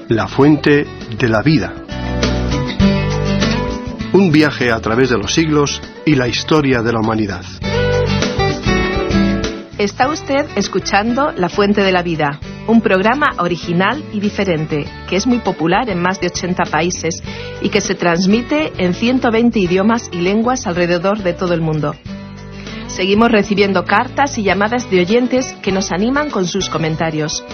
La fuente de la vida. Un viaje a través de los siglos y la historia de la humanidad. Está usted escuchando La Fuente de la Vida, un programa original y diferente, que es muy popular en más de 80 países y que se transmite en 120 idiomas y lenguas alrededor de todo el mundo. Seguimos recibiendo cartas y llamadas de oyentes que nos animan con sus comentarios.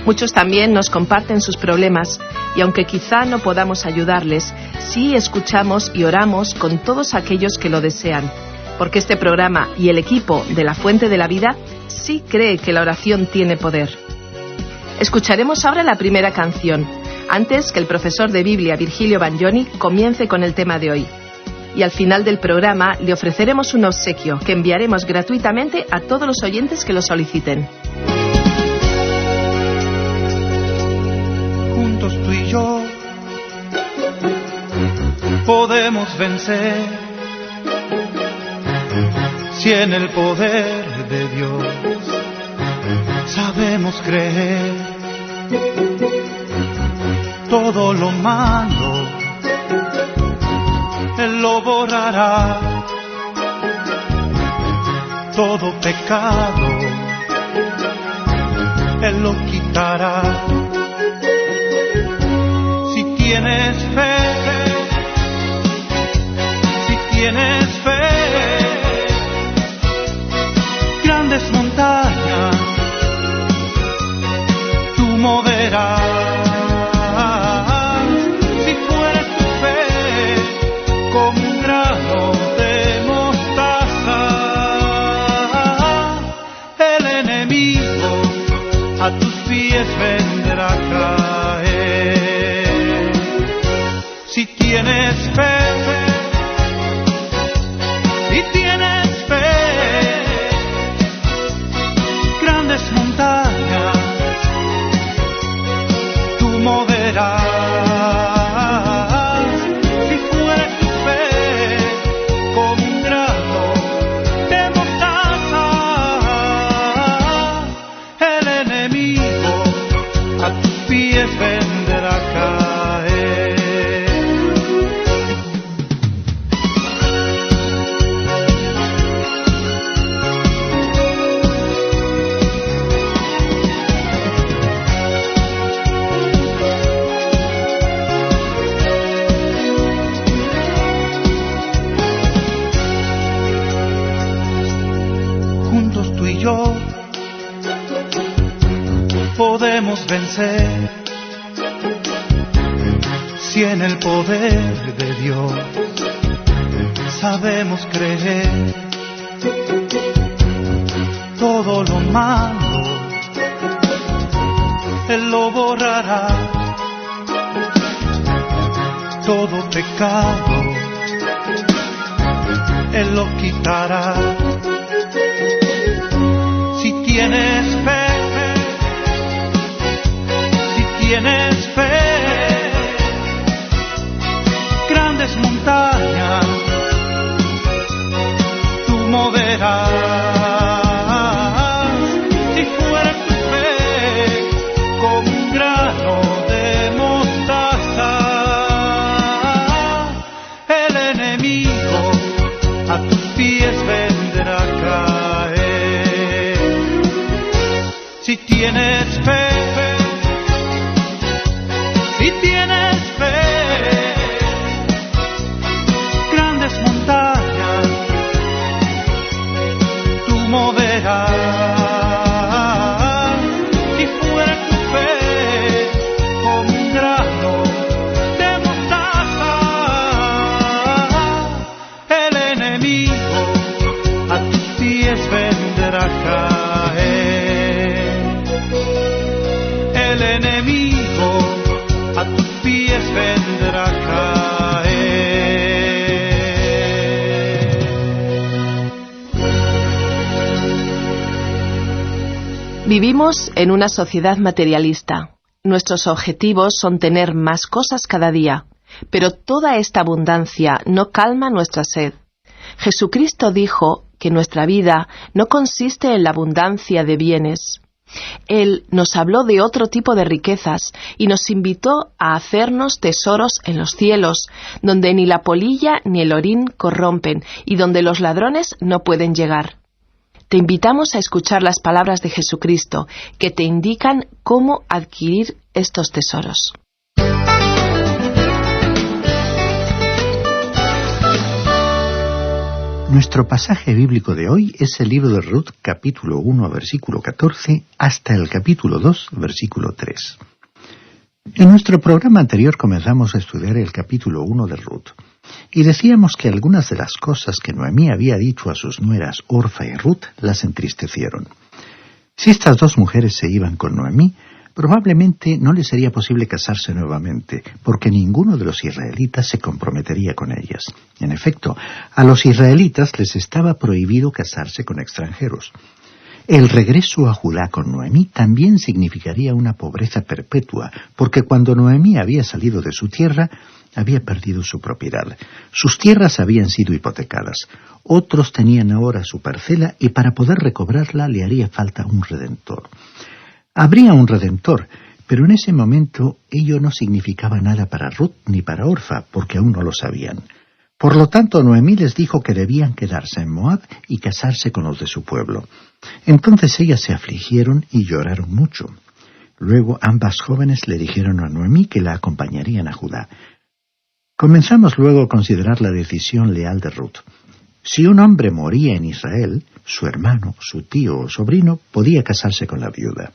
Muchos también nos comparten sus problemas y aunque quizá no podamos ayudarles, sí escuchamos y oramos con todos aquellos que lo desean, porque este programa y el equipo de La Fuente de la Vida sí cree que la oración tiene poder. Escucharemos ahora la primera canción, antes que el profesor de Biblia Virgilio Bagnoni comience con el tema de hoy. Y al final del programa le ofreceremos un obsequio que enviaremos gratuitamente a todos los oyentes que lo soliciten. Juntos tú y yo podemos vencer, si en el poder de Dios sabemos creer. Todo lo malo Él lo borrará, todo pecado Él lo quitará. Si tienes fe, grandes montañas tú moverás. Si fuera tu fe como un grano de mostaza, el enemigo a tus pies vendrá a caer. Si tienes fe, grandes montañas tú moverás. Si fuera tu fe como un grano de mostaza, el enemigo a tus pies vendrá a caer. Juntos tú y yo podemos vencer, si en el poder de Dios sabemos creer. Todo lo malo Él lo borrará, todo pecado Él lo quitará. Si tienes fe, grandes montañas tú moverás. Si fuera tu fe como un grano de mostaza, el enemigo a tus pies vendrá a caer. Si tienes fe, grandes montañas tú moverás. Si fuera tu fe como un grano de mostaza, el enemigo a tus pies vendrá a caer. El enemigo a tus pies vendrá a caer. Vivimos en una sociedad materialista. Nuestros objetivos son tener más cosas cada día, pero toda esta abundancia no calma nuestra sed. Jesucristo dijo que nuestra vida no consiste en la abundancia de bienes. Él nos habló de otro tipo de riquezas y nos invitó a hacernos tesoros en los cielos, donde ni la polilla ni el orín corrompen y donde los ladrones no pueden llegar. Te invitamos a escuchar las palabras de Jesucristo, que te indican cómo adquirir estos tesoros. Nuestro pasaje bíblico de hoy es el libro de Ruth, capítulo 1, versículo 14, hasta el capítulo 2, versículo 3. En nuestro programa anterior comenzamos a estudiar el capítulo 1 de Ruth, y decíamos que algunas de las cosas que Noemí había dicho a sus nueras Orfa y Ruth las entristecieron. Si estas dos mujeres se iban con Noemí, probablemente no les sería posible casarse nuevamente, porque ninguno de los israelitas se comprometería con ellas. En efecto, a los israelitas les estaba prohibido casarse con extranjeros. El regreso a Judá con Noemí también significaría una pobreza perpetua, porque cuando Noemí había salido de su tierra, había perdido su propiedad. Sus tierras habían sido hipotecadas. Otros tenían ahora su parcela y para poder recobrarla le haría falta un redentor. Habría un redentor, pero en ese momento ello no significaba nada para Ruth ni para Orfa, porque aún no lo sabían. Por lo tanto, Noemí les dijo que debían quedarse en Moab y casarse con los de su pueblo. Entonces ellas se afligieron y lloraron mucho. Luego ambas jóvenes le dijeron a Noemí que la acompañarían a Judá. Comenzamos luego a considerar la decisión leal de Ruth. Si un hombre moría en Israel, su hermano, su tío o sobrino podía casarse con la viuda.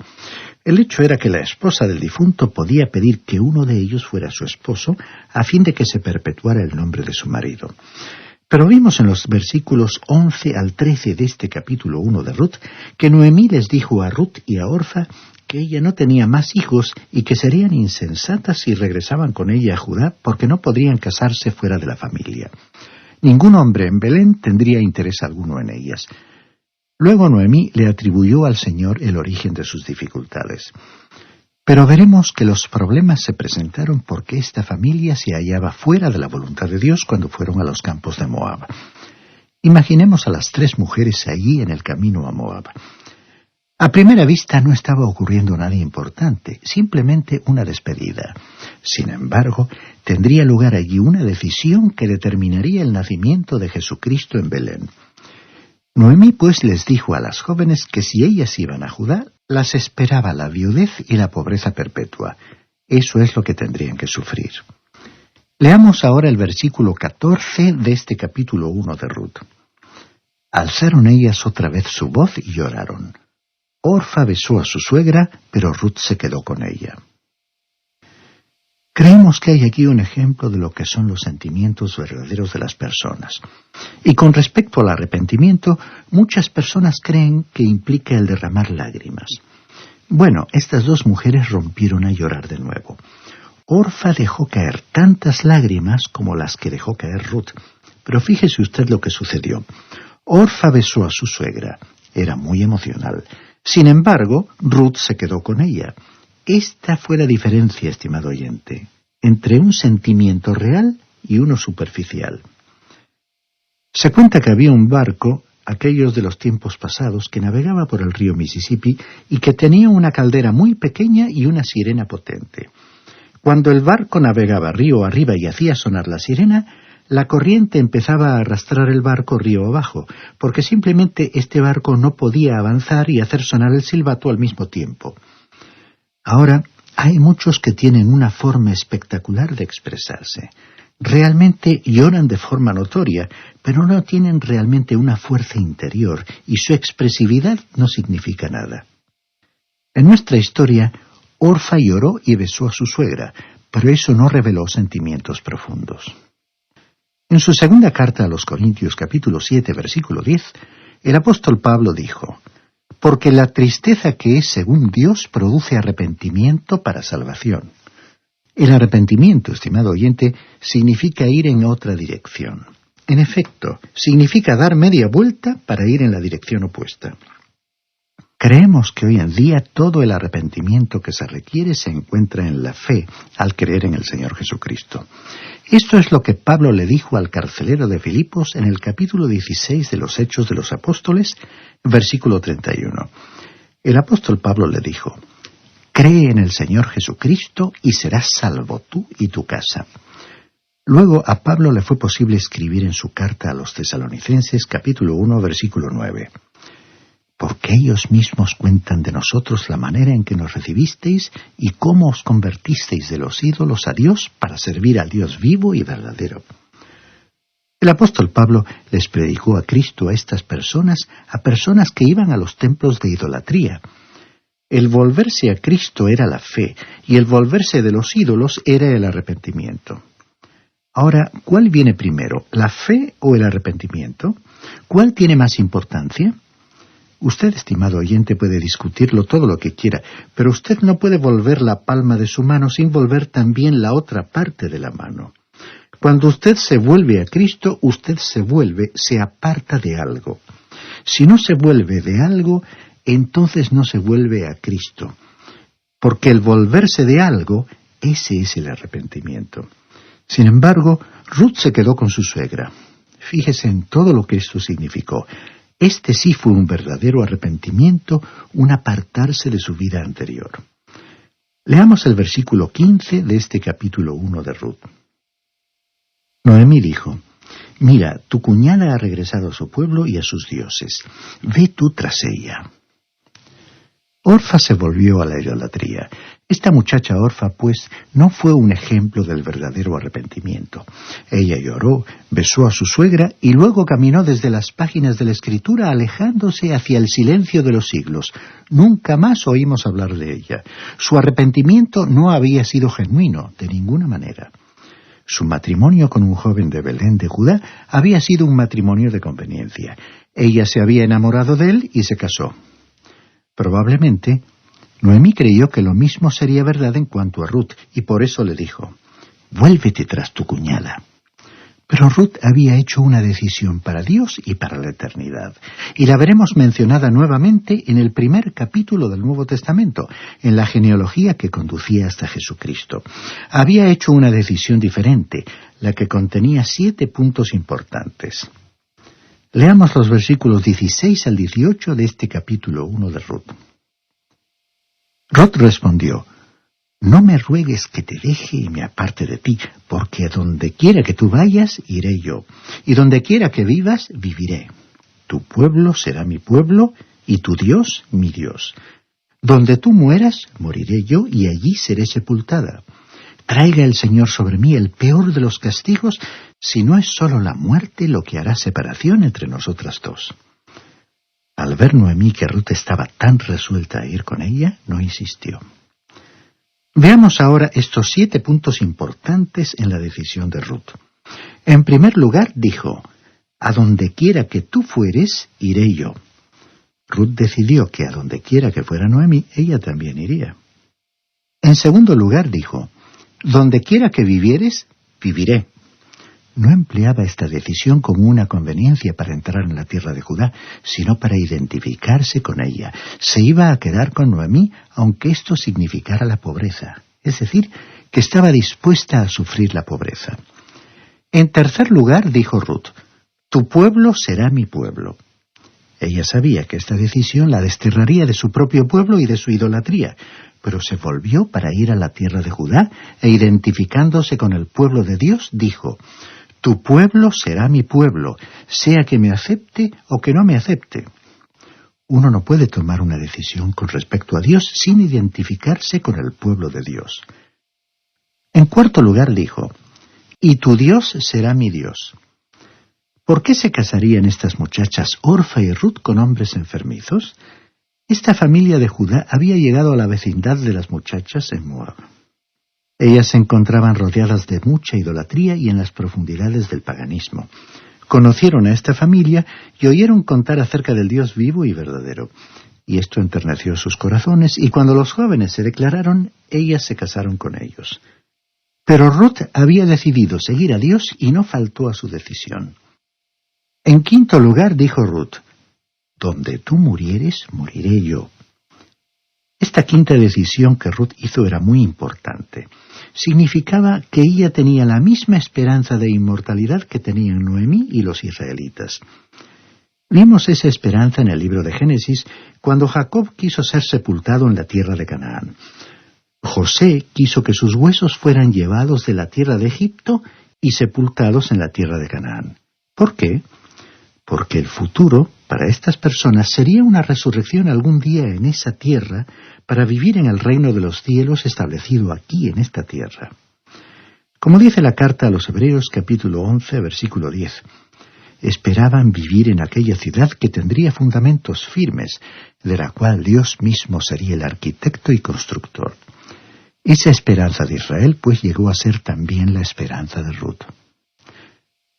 El hecho era que la esposa del difunto podía pedir que uno de ellos fuera su esposo a fin de que se perpetuara el nombre de su marido. Pero vimos en los versículos 11 al 13 de este capítulo 1 de Ruth que Noemí les dijo a Ruth y a Orfa que ella no tenía más hijos y que serían insensatas si regresaban con ella a Judá porque no podrían casarse fuera de la familia. Ningún hombre en Belén tendría interés alguno en ellas. Luego Noemí le atribuyó al Señor el origen de sus dificultades. Pero veremos que los problemas se presentaron porque esta familia se hallaba fuera de la voluntad de Dios cuando fueron a los campos de Moab. Imaginemos a las tres mujeres allí en el camino a Moab. A primera vista no estaba ocurriendo nada importante, simplemente una despedida. Sin embargo, tendría lugar allí una decisión que determinaría el nacimiento de Jesucristo en Belén. Noemí pues les dijo a las jóvenes que si ellas iban a Judá, las esperaba la viudez y la pobreza perpetua. Eso es lo que tendrían que sufrir. Leamos ahora el versículo 14 de este capítulo 1 de Ruth. Alzaron ellas otra vez su voz y lloraron. Orfa besó a su suegra, pero Ruth se quedó con ella. Creemos que hay aquí un ejemplo de lo que son los sentimientos verdaderos de las personas. Y con respecto al arrepentimiento, muchas personas creen que implica el derramar lágrimas. Bueno, estas dos mujeres rompieron a llorar de nuevo. Orfa dejó caer tantas lágrimas como las que dejó caer Ruth. Pero fíjese usted lo que sucedió. Orfa besó a su suegra. Era muy emocional. Sin embargo, Ruth se quedó con ella. Esta fue la diferencia, estimado oyente, entre un sentimiento real y uno superficial. Se cuenta que había un barco, aquellos de los tiempos pasados, que navegaba por el río Mississippi y que tenía una caldera muy pequeña y una sirena potente. Cuando el barco navegaba río arriba y hacía sonar la sirena, la corriente empezaba a arrastrar el barco río abajo, porque simplemente este barco no podía avanzar y hacer sonar el silbato al mismo tiempo. Ahora, hay muchos que tienen una forma espectacular de expresarse. Realmente lloran de forma notoria, pero no tienen realmente una fuerza interior, y su expresividad no significa nada. En nuestra historia, Orfa lloró y besó a su suegra, pero eso no reveló sentimientos profundos. En su segunda carta a los Corintios, capítulo 7, versículo 10, el apóstol Pablo dijo: «Porque la tristeza que es según Dios produce arrepentimiento para salvación». El arrepentimiento, estimado oyente, significa ir en otra dirección. En efecto, significa dar media vuelta para ir en la dirección opuesta. Creemos que hoy en día todo el arrepentimiento que se requiere se encuentra en la fe, al creer en el Señor Jesucristo. Esto es lo que Pablo le dijo al carcelero de Filipos en el capítulo 16 de los Hechos de los Apóstoles, versículo 31. El apóstol Pablo le dijo: «Cree en el Señor Jesucristo y serás salvo tú y tu casa». Luego a Pablo le fue posible escribir en su carta a los Tesalonicenses, capítulo 1, versículo 9: «Porque ellos mismos cuentan de nosotros la manera en que nos recibisteis y cómo os convertisteis de los ídolos a Dios para servir al Dios vivo y verdadero». El apóstol Pablo les predicó a Cristo a estas personas, a personas que iban a los templos de idolatría. El volverse a Cristo era la fe, y el volverse de los ídolos era el arrepentimiento. Ahora, ¿cuál viene primero, la fe o el arrepentimiento? ¿Cuál tiene más importancia? Usted, estimado oyente, puede discutirlo todo lo que quiera, pero usted no puede volver la palma de su mano sin volver también la otra parte de la mano. Cuando usted se vuelve a Cristo, usted se aparta de algo. Si no se vuelve de algo, entonces no se vuelve a Cristo. Porque el volverse de algo, ese es el arrepentimiento. Sin embargo, Ruth se quedó con su suegra. Fíjese en todo lo que esto significó. Este sí fue un verdadero arrepentimiento, un apartarse de su vida anterior. Leamos el versículo 15 de este capítulo 1 de Ruth. Noemí dijo: «Mira, tu cuñada ha regresado a su pueblo y a sus dioses. Ve tú tras ella». Orfa se volvió a la idolatría. Esta muchacha Orfa, pues, no fue un ejemplo del verdadero arrepentimiento. Ella lloró, besó a su suegra y luego caminó desde las páginas de la Escritura alejándose hacia el silencio de los siglos. Nunca más oímos hablar de ella. Su arrepentimiento no había sido genuino, de ninguna manera. Su matrimonio con un joven de Belén de Judá había sido un matrimonio de conveniencia. Ella se había enamorado de él y se casó. Probablemente, Noemí creyó que lo mismo sería verdad en cuanto a Ruth, y por eso le dijo: «Vuélvete tras tu cuñada». Pero Ruth había hecho una decisión para Dios y para la eternidad, y la veremos mencionada nuevamente en el primer capítulo del Nuevo Testamento, en la genealogía que conducía hasta Jesucristo. Había hecho una decisión diferente, la que contenía 7 puntos importantes. Leamos los versículos 16 al 18 de este capítulo 1 de Ruth. Ruth respondió: «No me ruegues que te deje y me aparte de ti, porque a donde quiera que tú vayas, iré yo, y donde quiera que vivas, viviré. Tu pueblo será mi pueblo, y tu Dios, mi Dios. Donde tú mueras, moriré yo, y allí seré sepultada. Traiga el Señor sobre mí el peor de los castigos, si no es solo la muerte lo que hará separación entre nosotras dos». Al ver Noemí que Ruth estaba tan resuelta a ir con ella, no insistió. Veamos ahora estos 7 puntos importantes en la decisión de Ruth. En primer lugar, dijo: «A donde quiera que tú fueres, iré yo». Ruth decidió que a donde quiera que fuera Noemí, ella también iría. En segundo lugar, dijo: «Donde quiera que vivieres, viviré». No empleaba esta decisión como una conveniencia para entrar en la tierra de Judá, sino para identificarse con ella. Se iba a quedar con Noemí, aunque esto significara la pobreza, es decir, que estaba dispuesta a sufrir la pobreza. En tercer lugar, dijo Ruth: «Tu pueblo será mi pueblo». Ella sabía que esta decisión la desterraría de su propio pueblo y de su idolatría, pero se volvió para ir a la tierra de Judá e identificándose con el pueblo de Dios, dijo: «Tu pueblo será mi pueblo, sea que me acepte o que no me acepte». Uno no puede tomar una decisión con respecto a Dios sin identificarse con el pueblo de Dios. En cuarto lugar dijo: «Y tu Dios será mi Dios». ¿Por qué se casarían estas muchachas Orfa y Ruth con hombres enfermizos? Esta familia de Judá había llegado a la vecindad de las muchachas en Moab. Ellas se encontraban rodeadas de mucha idolatría y en las profundidades del paganismo. Conocieron a esta familia y oyeron contar acerca del Dios vivo y verdadero. Y esto enterneció sus corazones, y cuando los jóvenes se declararon, ellas se casaron con ellos. Pero Ruth había decidido seguir a Dios y no faltó a su decisión. En quinto lugar dijo Ruth: «Donde tú murieres, moriré yo». Esta quinta decisión que Ruth hizo era muy importante. Significaba que ella tenía la misma esperanza de inmortalidad que tenían Noemí y los israelitas. Vimos esa esperanza en el libro de Génesis cuando Jacob quiso ser sepultado en la tierra de Canaán. José quiso que sus huesos fueran llevados de la tierra de Egipto y sepultados en la tierra de Canaán. ¿Por qué? Porque el futuro para estas personas sería una resurrección algún día en esa tierra para vivir en el reino de los cielos establecido aquí en esta tierra. Como dice la carta a los Hebreos capítulo 11, versículo 10, esperaban vivir en aquella ciudad que tendría fundamentos firmes, de la cual Dios mismo sería el arquitecto y constructor. Esa esperanza de Israel, pues, llegó a ser también la esperanza de Ruth.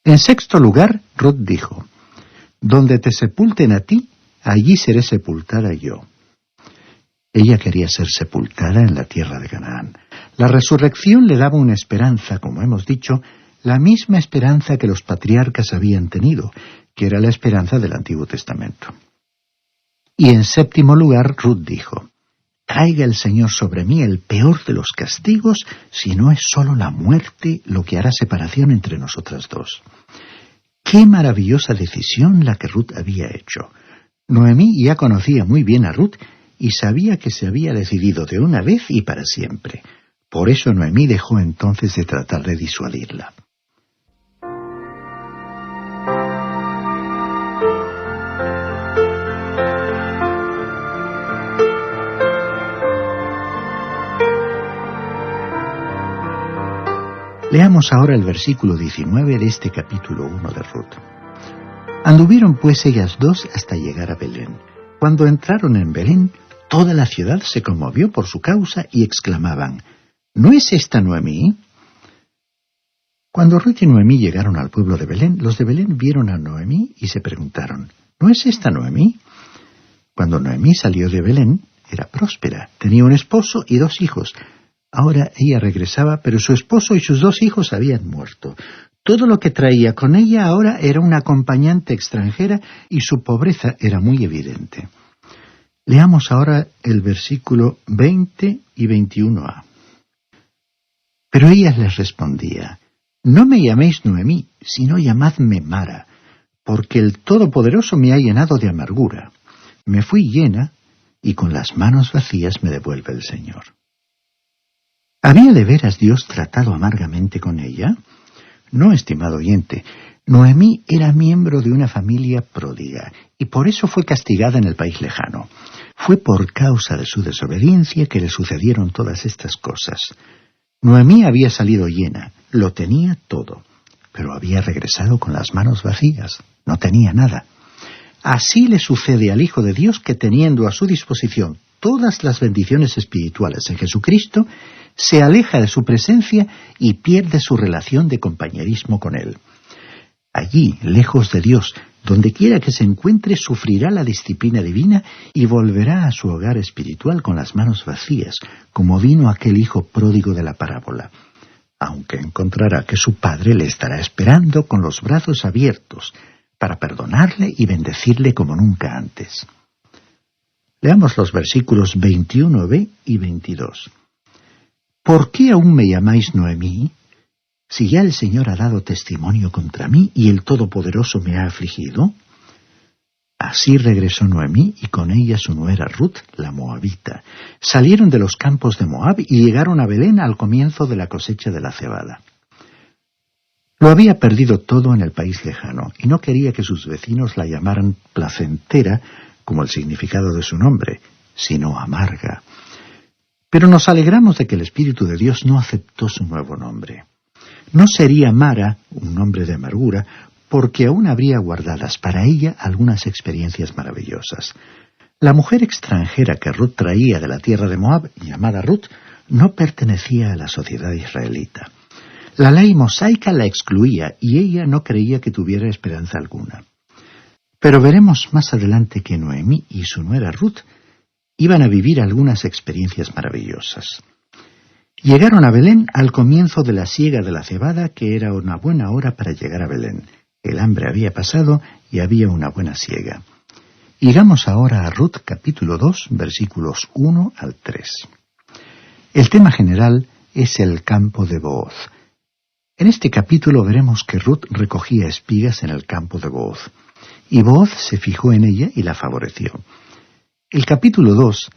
En sexto lugar, Ruth dijo, «Donde te sepulten a ti, allí seré sepultada yo». Ella quería ser sepultada en la tierra de Canaán. La resurrección le daba una esperanza, como hemos dicho, la misma esperanza que los patriarcas habían tenido, que era la esperanza del Antiguo Testamento. Y en séptimo lugar, Ruth dijo, «Traiga el Señor sobre mí el peor de los castigos, si no es solo la muerte lo que hará separación entre nosotras dos». ¡Qué maravillosa decisión la que Ruth había hecho! Noemí ya conocía muy bien a Ruth y sabía que se había decidido de una vez y para siempre. Por eso Noemí dejó entonces de tratar de disuadirla. Leamos ahora el versículo 19 de este capítulo 1 de Ruth. Anduvieron pues ellas dos hasta llegar a Belén. Cuando entraron en Belén, toda la ciudad se conmovió por su causa y exclamaban, ¿no es esta Noemí? Cuando Ruth y Noemí llegaron al pueblo de Belén, los de Belén vieron a Noemí y se preguntaron, ¿no es esta Noemí? Cuando Noemí salió de Belén, era próspera, tenía un esposo y 2 hijos. Ahora ella regresaba, pero su esposo y sus 2 hijos habían muerto. Todo lo que traía con ella ahora era una acompañante extranjera y su pobreza era muy evidente. Leamos ahora el versículo 20 y 21a. Pero ella les respondía, «No me llaméis Noemí, sino llamadme Mara, porque el Todopoderoso me ha llenado de amargura. Me fui llena, y con las manos vacías me devuelve el Señor». ¿Había de veras Dios tratado amargamente con ella? No, estimado oyente. Noemí era miembro de una familia pródiga, y por eso fue castigada en el país lejano. Fue por causa de su desobediencia que le sucedieron todas estas cosas. Noemí había salido llena, lo tenía todo, pero había regresado con las manos vacías, no tenía nada. Así le sucede al Hijo de Dios que, teniendo a su disposición todas las bendiciones espirituales en Jesucristo, se aleja de su presencia y pierde su relación de compañerismo con Él. Allí, lejos de Dios, donde quiera que se encuentre, sufrirá la disciplina divina y volverá a su hogar espiritual con las manos vacías, como vino aquel hijo pródigo de la parábola, aunque encontrará que su padre le estará esperando con los brazos abiertos para perdonarle y bendecirle como nunca antes. Leamos los versículos 21b y 22. ¿Por qué aún me llamáis Noemí? Si ya el Señor ha dado testimonio contra mí y el Todopoderoso me ha afligido. Así regresó Noemí y con ella su nuera Ruth, la moabita. Salieron de los campos de Moab y llegaron a Belén al comienzo de la cosecha de la cebada. Lo había perdido todo en el país lejano y no quería que sus vecinos la llamaran placentera, como el significado de su nombre, sino amarga. Pero nos alegramos de que el Espíritu de Dios no aceptó su nuevo nombre. No sería Mara, un nombre de amargura, porque aún habría guardadas para ella algunas experiencias maravillosas. La mujer extranjera que Ruth traía de la tierra de Moab, llamada Ruth, no pertenecía a la sociedad israelita. La ley mosaica la excluía y ella no creía que tuviera esperanza alguna. Pero veremos más adelante que Noemí y su nuera Ruth iban a vivir algunas experiencias maravillosas. Llegaron a Belén al comienzo de la siega de la cebada, que era una buena hora para llegar a Belén. El hambre había pasado y había una buena siega. Llegamos ahora a Ruth capítulo 2, versículos 1 al 3. El tema general es el campo de Booz. En este capítulo veremos que Ruth recogía espigas en el campo de Booz. Y Booz se fijó en ella y la favoreció. El capítulo 2,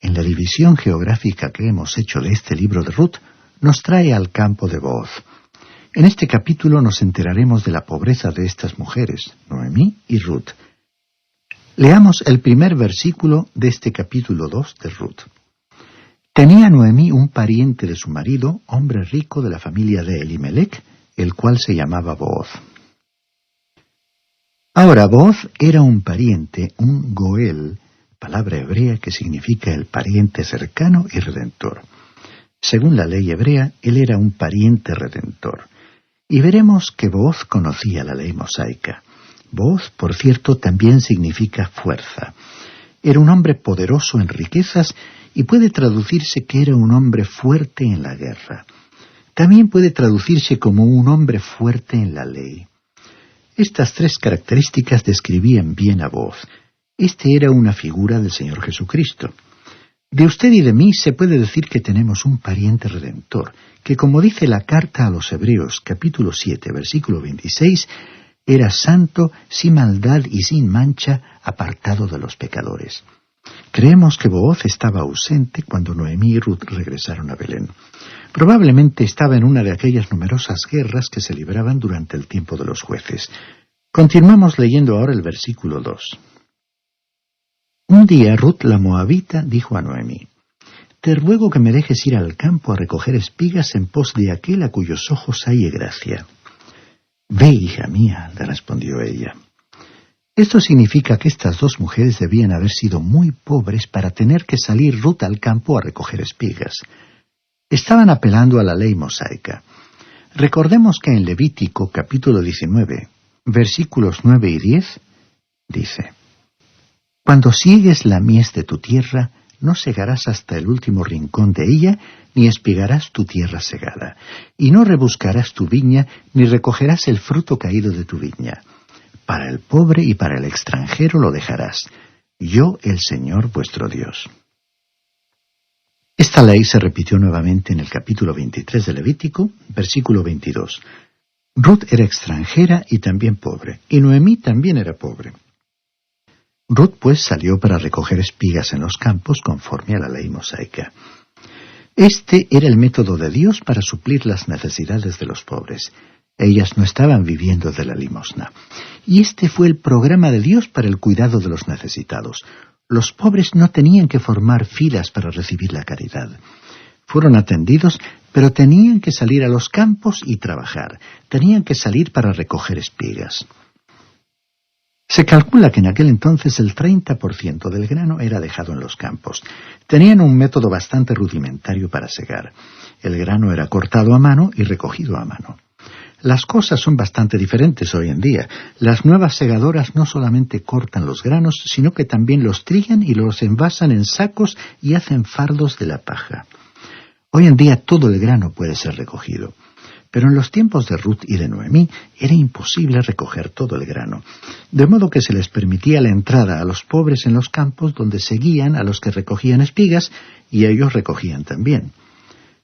en la división geográfica que hemos hecho de este libro de Ruth, nos trae al campo de Booz. En este capítulo nos enteraremos de la pobreza de estas mujeres, Noemí y Ruth. Leamos el primer versículo de este capítulo 2 de Ruth. Tenía Noemí un pariente de su marido, hombre rico de la familia de Elimelech, el cual se llamaba Booz. Ahora, Booz era un pariente, un goel, palabra hebrea que significa el pariente cercano y redentor. Según la ley hebrea, él era un pariente redentor. Y veremos que Booz conocía la ley mosaica. Booz, por cierto, también significa fuerza. Era un hombre poderoso en riquezas y puede traducirse que era un hombre fuerte en la guerra. También puede traducirse como un hombre fuerte en la ley. Estas tres características describían bien a Booz. Este era una figura del Señor Jesucristo. De usted y de mí se puede decir que tenemos un pariente redentor, que como dice la carta a los Hebreos, capítulo 7, versículo 26, era santo, sin maldad y sin mancha, apartado de los pecadores. Creemos que Booz estaba ausente cuando Noemí y Ruth regresaron a Belén. Probablemente estaba en una de aquellas numerosas guerras que se libraban durante el tiempo de los jueces. Continuamos leyendo ahora el versículo 2. Un día Ruth la moabita dijo a Noemí: «Te ruego que me dejes ir al campo a recoger espigas en pos de aquel a cuyos ojos hay gracia». «Ve, hija mía», le respondió ella. Esto significa que estas dos mujeres debían haber sido muy pobres para tener que salir Ruth al campo a recoger espigas. Estaban apelando a la ley mosaica. Recordemos que en Levítico capítulo 19, versículos 9 y 10, dice: «Cuando siegues la mies de tu tierra, no segarás hasta el último rincón de ella, ni espigarás tu tierra segada, y no rebuscarás tu viña, ni recogerás el fruto caído de tu viña. Para el pobre y para el extranjero lo dejarás. Yo, el Señor vuestro Dios». Esta ley se repitió nuevamente en el capítulo 23 de Levítico, versículo 22. Ruth era extranjera y también pobre, y Noemí también era pobre. Ruth, pues, salió para recoger espigas en los campos conforme a la ley mosaica. Este era el método de Dios para suplir las necesidades de los pobres. Ellas no estaban viviendo de la limosna. Y este fue el programa de Dios para el cuidado de los necesitados. Los pobres no tenían que formar filas para recibir la caridad. Fueron atendidos, pero tenían que salir a los campos y trabajar. Tenían que salir para recoger espigas. Se calcula que en aquel entonces el 30% del grano era dejado en los campos. Tenían un método bastante rudimentario para segar. El grano era cortado a mano y recogido a mano. Las cosas son bastante diferentes hoy en día. Las nuevas segadoras no solamente cortan los granos, sino que también los trillan y los envasan en sacos y hacen fardos de la paja. Hoy en día todo el grano puede ser recogido. Pero en los tiempos de Ruth y de Noemí era imposible recoger todo el grano, de modo que se les permitía la entrada a los pobres en los campos donde seguían a los que recogían espigas y ellos recogían también.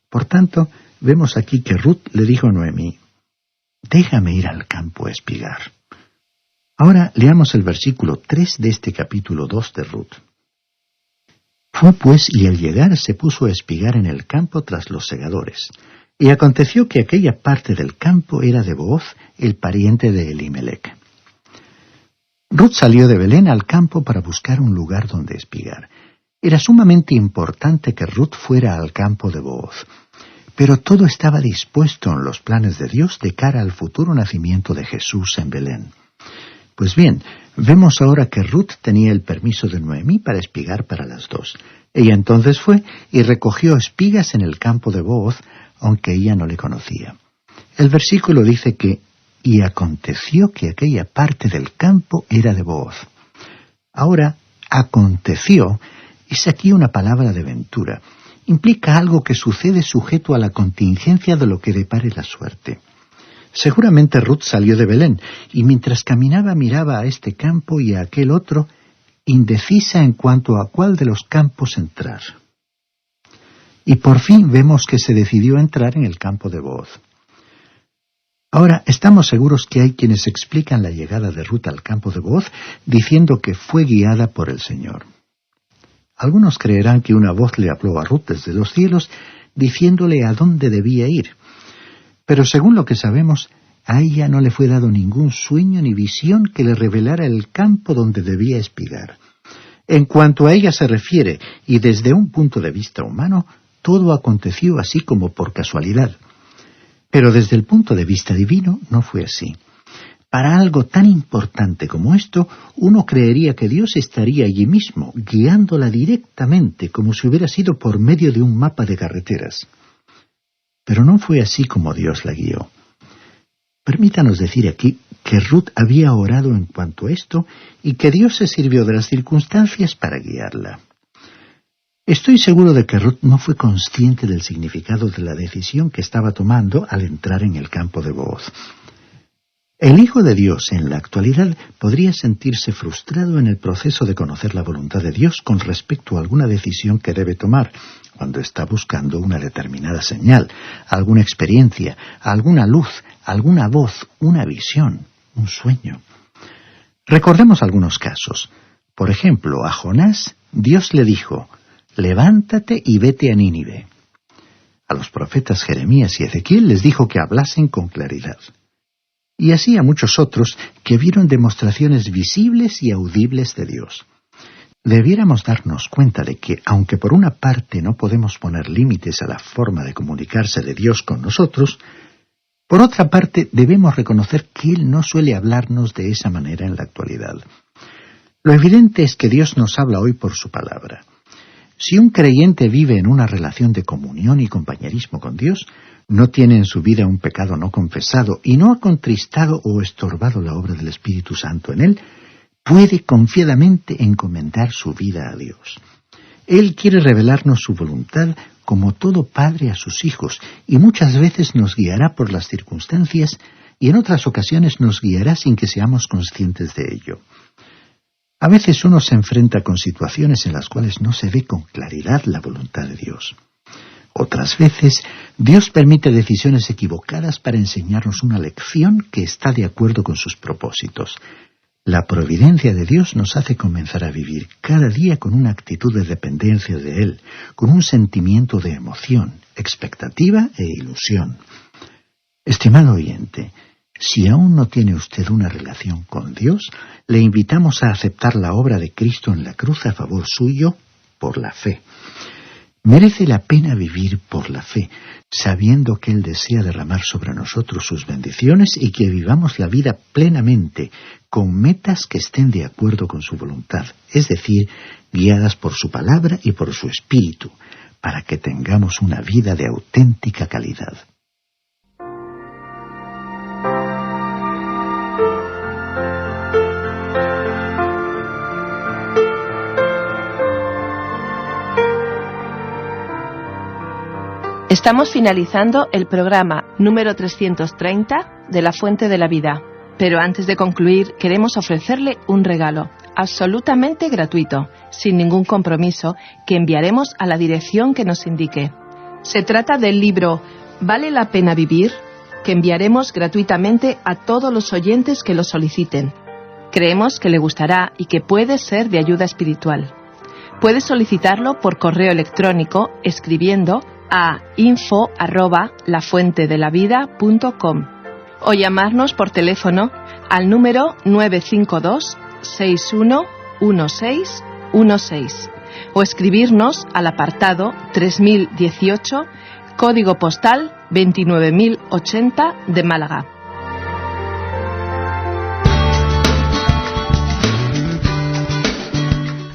Por tanto, vemos aquí que Ruth le dijo a Noemí: «Déjame ir al campo a espigar». Ahora leamos el versículo 3 de este capítulo 2 de Ruth. «Fue pues y al llegar se puso a espigar en el campo tras los segadores. Y aconteció que aquella parte del campo era de Booz, el pariente de Elimelech». Ruth salió de Belén al campo para buscar un lugar donde espigar. Era sumamente importante que Ruth fuera al campo de Booz. Pero todo estaba dispuesto en los planes de Dios de cara al futuro nacimiento de Jesús en Belén. Pues bien, vemos ahora que Ruth tenía el permiso de Noemí para espigar para las dos. Ella entonces fue y recogió espigas en el campo de Booz, aunque ella no le conocía. El versículo dice que «y aconteció que aquella parte del campo era de Booz». Ahora, aconteció es aquí una palabra de ventura. Implica algo que sucede sujeto a la contingencia de lo que depare la suerte. Seguramente Ruth salió de Belén, y mientras caminaba miraba a este campo y a aquel otro, indecisa en cuanto a cuál de los campos entrar. Y por fin vemos que se decidió a entrar en el campo de Booz. Ahora, estamos seguros que hay quienes explican la llegada de Ruth al campo de Booz diciendo que fue guiada por el Señor. Algunos creerán que una voz le habló a Ruth desde los cielos diciéndole a dónde debía ir. Pero según lo que sabemos, a ella no le fue dado ningún sueño ni visión que le revelara el campo donde debía espigar. En cuanto a ella se refiere, y desde un punto de vista humano, todo aconteció así como por casualidad. Pero desde el punto de vista divino no fue así. Para algo tan importante como esto, uno creería que Dios estaría allí mismo, guiándola directamente, como si hubiera sido por medio de un mapa de carreteras. Pero no fue así como Dios la guió. Permítanos decir aquí que Ruth había orado en cuanto a esto y que Dios se sirvió de las circunstancias para guiarla. Estoy seguro de que Ruth no fue consciente del significado de la decisión que estaba tomando al entrar en el campo de Booz. El Hijo de Dios en la actualidad podría sentirse frustrado en el proceso de conocer la voluntad de Dios con respecto a alguna decisión que debe tomar, cuando está buscando una determinada señal, alguna experiencia, alguna luz, alguna voz, una visión, un sueño. Recordemos algunos casos. Por ejemplo, a Jonás, Dios le dijo: «Levántate y vete a Nínive». A los profetas Jeremías y Ezequiel les dijo que hablasen con claridad. Y así a muchos otros que vieron demostraciones visibles y audibles de Dios. Debiéramos darnos cuenta de que, aunque por una parte no podemos poner límites a la forma de comunicarse de Dios con nosotros, por otra parte debemos reconocer que Él no suele hablarnos de esa manera en la actualidad. Lo evidente es que Dios nos habla hoy por su palabra. Si un creyente vive en una relación de comunión y compañerismo con Dios, no tiene en su vida un pecado no confesado y no ha contristado o estorbado la obra del Espíritu Santo en él, puede confiadamente encomendar su vida a Dios. Él quiere revelarnos su voluntad como todo padre a sus hijos, y muchas veces nos guiará por las circunstancias y en otras ocasiones nos guiará sin que seamos conscientes de ello. A veces uno se enfrenta con situaciones en las cuales no se ve con claridad la voluntad de Dios. Otras veces, Dios permite decisiones equivocadas para enseñarnos una lección que está de acuerdo con sus propósitos. La providencia de Dios nos hace comenzar a vivir cada día con una actitud de dependencia de Él, con un sentimiento de emoción, expectativa e ilusión. Estimado oyente, si aún no tiene usted una relación con Dios, le invitamos a aceptar la obra de Cristo en la cruz a favor suyo por la fe. Merece la pena vivir por la fe, sabiendo que Él desea derramar sobre nosotros sus bendiciones y que vivamos la vida plenamente, con metas que estén de acuerdo con su voluntad, es decir, guiadas por su palabra y por su espíritu, para que tengamos una vida de auténtica calidad. Estamos finalizando el programa número 330 de La Fuente de la Vida. Pero antes de concluir, queremos ofrecerle un regalo absolutamente gratuito, sin ningún compromiso, que enviaremos a la dirección que nos indique. Se trata del libro ¿Vale la pena vivir?, que enviaremos gratuitamente a todos los oyentes que lo soliciten. Creemos que le gustará y que puede ser de ayuda espiritual. Puede solicitarlo por correo electrónico escribiendo a info@lafuentedelavida.com o llamarnos por teléfono al número 952 611616 o escribirnos al apartado 3018, código postal 29080 de Málaga.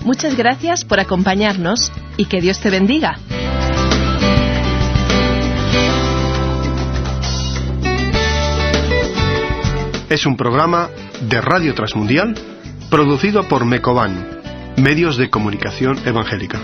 Muchas gracias por acompañarnos y que Dios te bendiga. Es un programa de Radio Transmundial producido por Mecoban, Medios de Comunicación Evangélica.